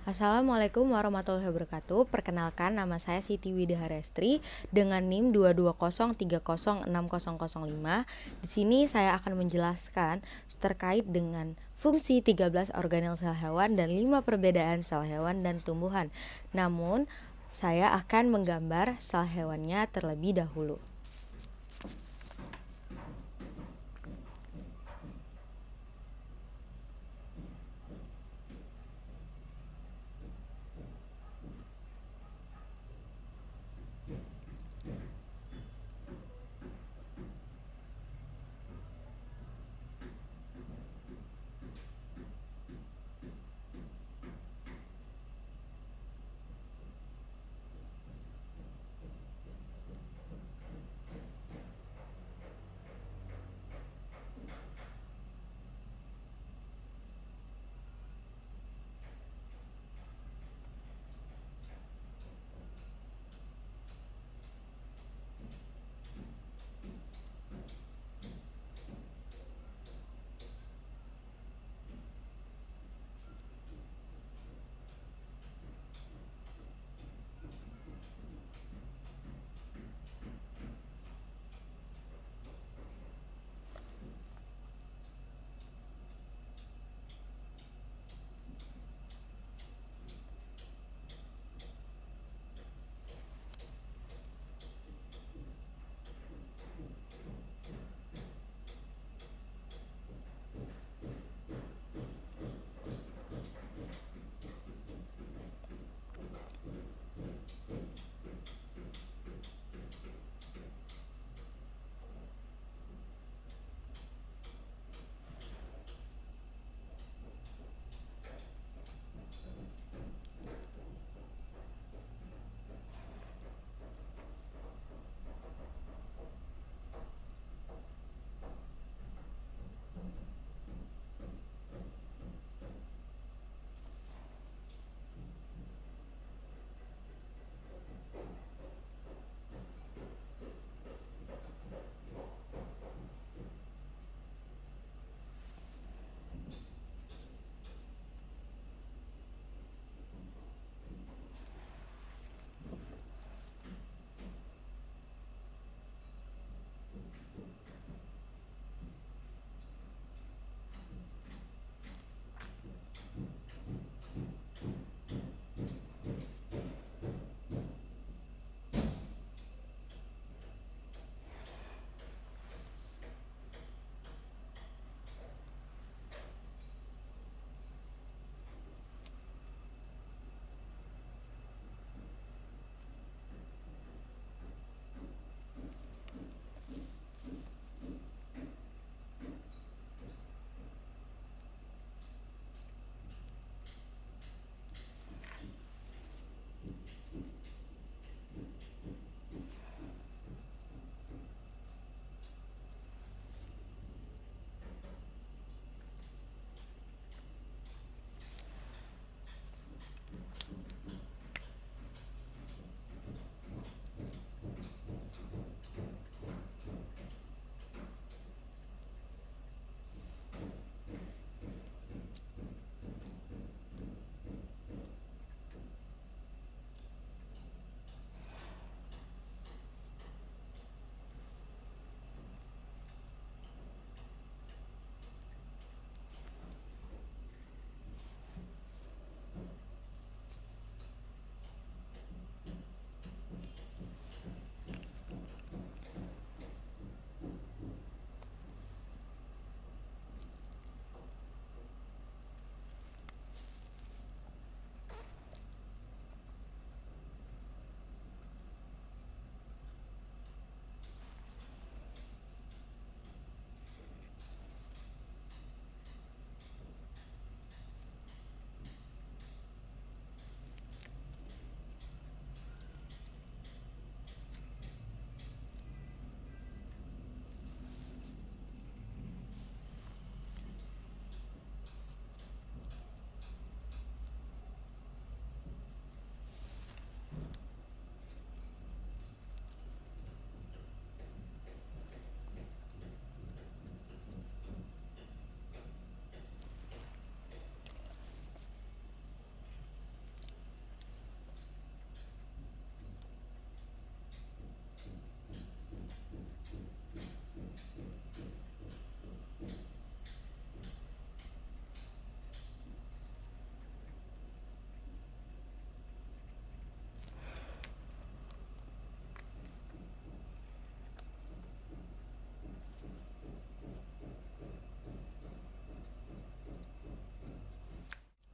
Assalamualaikum warahmatullahi wabarakatuh. Perkenalkan, nama saya Siti Widaharestri dengan NIM 220306005. Di sini saya akan menjelaskan terkait dengan fungsi 13 organel sel hewan dan 5 perbedaan sel hewan dan tumbuhan. Namun, saya akan menggambar sel hewannya terlebih dahulu.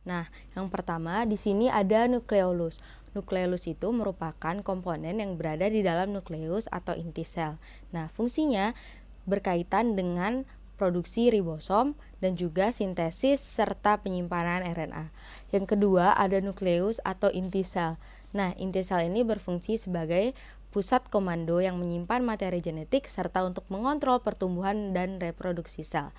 Nah, yang pertama di sini ada nukleolus. Nukleolus itu merupakan komponen yang berada di dalam nukleus atau inti sel. Nah, fungsinya berkaitan dengan produksi ribosom dan juga sintesis serta penyimpanan RNA. Yang kedua ada nukleus atau inti sel. Nah, inti sel ini berfungsi sebagai pusat komando yang menyimpan materi genetik serta untuk mengontrol pertumbuhan dan reproduksi sel.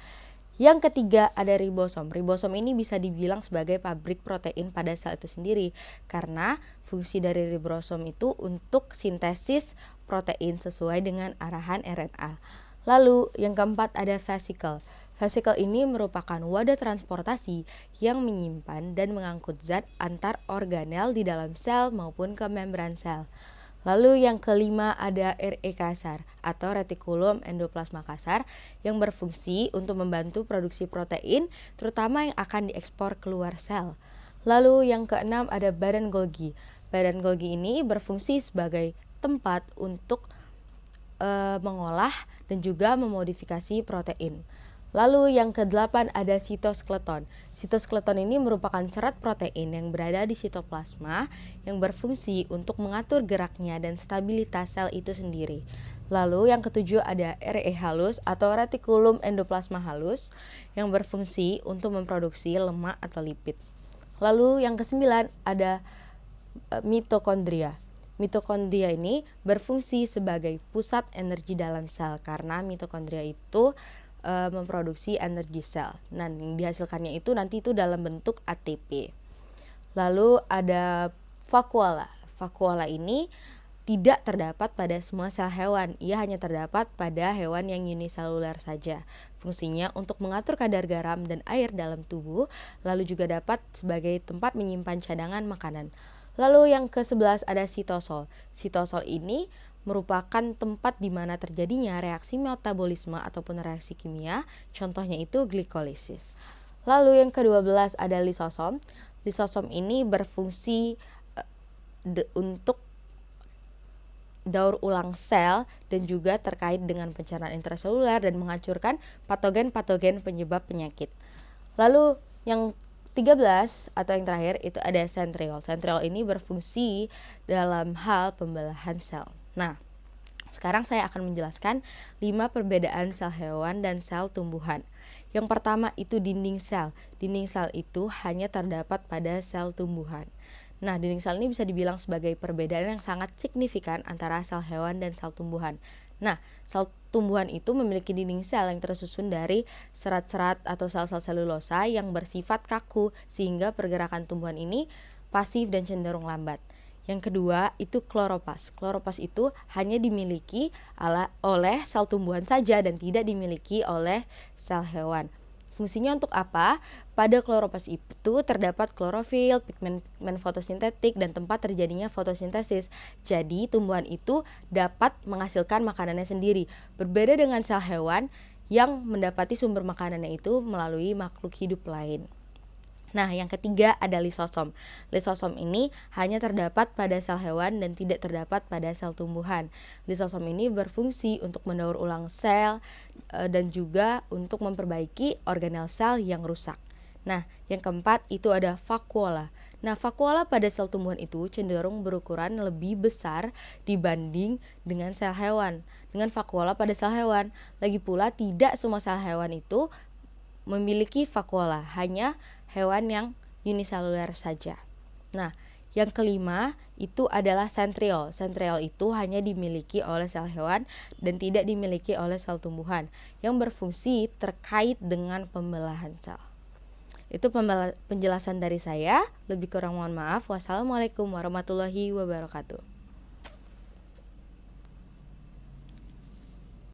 Yang ketiga ada ribosom. Ribosom ini bisa dibilang sebagai pabrik protein pada sel itu sendiri karena fungsi dari ribosom itu untuk sintesis protein sesuai dengan arahan RNA. Lalu yang keempat ada vesicle. Vesicle ini merupakan wadah transportasi yang menyimpan dan mengangkut zat antar organel di dalam sel maupun ke membran sel. Lalu yang kelima ada RE kasar atau retikulum endoplasma kasar yang berfungsi untuk membantu produksi protein terutama yang akan diekspor keluar sel. Lalu yang keenam ada badan Golgi. Badan Golgi ini berfungsi sebagai tempat untuk mengolah dan juga memodifikasi protein. Lalu yang kedelapan ada sitoskeleton. Sitoskeleton ini merupakan serat protein yang berada di sitoplasma yang berfungsi untuk mengatur geraknya dan stabilitas sel itu sendiri. Lalu yang ketujuh ada RE halus atau retikulum endoplasma halus yang berfungsi untuk memproduksi lemak atau lipid. Lalu yang kesembilan ada mitokondria. Mitokondria ini berfungsi sebagai pusat energi dalam sel karena mitokondria itu memproduksi energi sel. Nah, yang dihasilkannya itu nanti itu dalam bentuk ATP. Lalu ada vakuola. Vakuola ini tidak terdapat pada semua sel hewan. Ia hanya terdapat pada hewan yang uniseluler saja. Fungsinya untuk mengatur kadar garam dan air dalam tubuh, lalu juga dapat sebagai tempat menyimpan cadangan makanan. Lalu yang ke-11 ada sitosol. Sitosol ini merupakan tempat di mana terjadinya reaksi metabolisme ataupun reaksi kimia, contohnya itu glikolisis. Lalu yang ke-12 ada lisosom. Lisosom ini berfungsi untuk daur ulang sel dan juga terkait dengan pencernaan intraseluler dan menghancurkan patogen-patogen penyebab penyakit. Lalu yang 13 atau yang terakhir itu ada sentriol. Sentriol ini berfungsi dalam hal pembelahan sel. Nah, sekarang saya akan menjelaskan 5 perbedaan sel hewan dan sel tumbuhan. Yang pertama itu dinding sel. Dinding sel itu hanya terdapat pada sel tumbuhan. Nah, dinding sel ini bisa dibilang sebagai perbedaan yang sangat signifikan antara sel hewan dan sel tumbuhan. Nah, sel tumbuhan itu memiliki dinding sel yang tersusun dari serat-serat atau sel-sel selulosa yang bersifat kaku sehingga pergerakan tumbuhan ini pasif dan cenderung lambat. Yang kedua itu kloropas. Kloropas itu hanya dimiliki oleh sel tumbuhan saja dan tidak dimiliki oleh sel hewan. Fungsinya untuk apa? Pada kloropas itu terdapat klorofil, pigmen fotosintetik, dan tempat terjadinya fotosintesis. Jadi tumbuhan itu dapat menghasilkan makanannya sendiri. Berbeda dengan sel hewan yang mendapati sumber makanannya itu melalui makhluk hidup lain. Nah, yang ketiga ada lisosom. Lisosom ini hanya terdapat pada sel hewan dan tidak terdapat pada sel tumbuhan. Lisosom ini berfungsi untuk mendaur ulang sel dan juga untuk memperbaiki organel sel yang rusak. Nah, yang keempat itu ada vakuola. Nah, vakuola pada sel tumbuhan itu cenderung berukuran lebih besar dibanding dengan sel hewan. Dengan vakuola pada sel hewan, lagi pula tidak semua sel hewan itu memiliki vakuola, hanya hewan yang uniseluler saja. Nah, yang kelima itu adalah sentriol. Sentriol itu hanya dimiliki oleh sel hewan dan tidak dimiliki oleh sel tumbuhan yang berfungsi terkait dengan pembelahan sel. Itu penjelasan dari saya. Lebih kurang mohon maaf. Wassalamualaikum warahmatullahi wabarakatuh.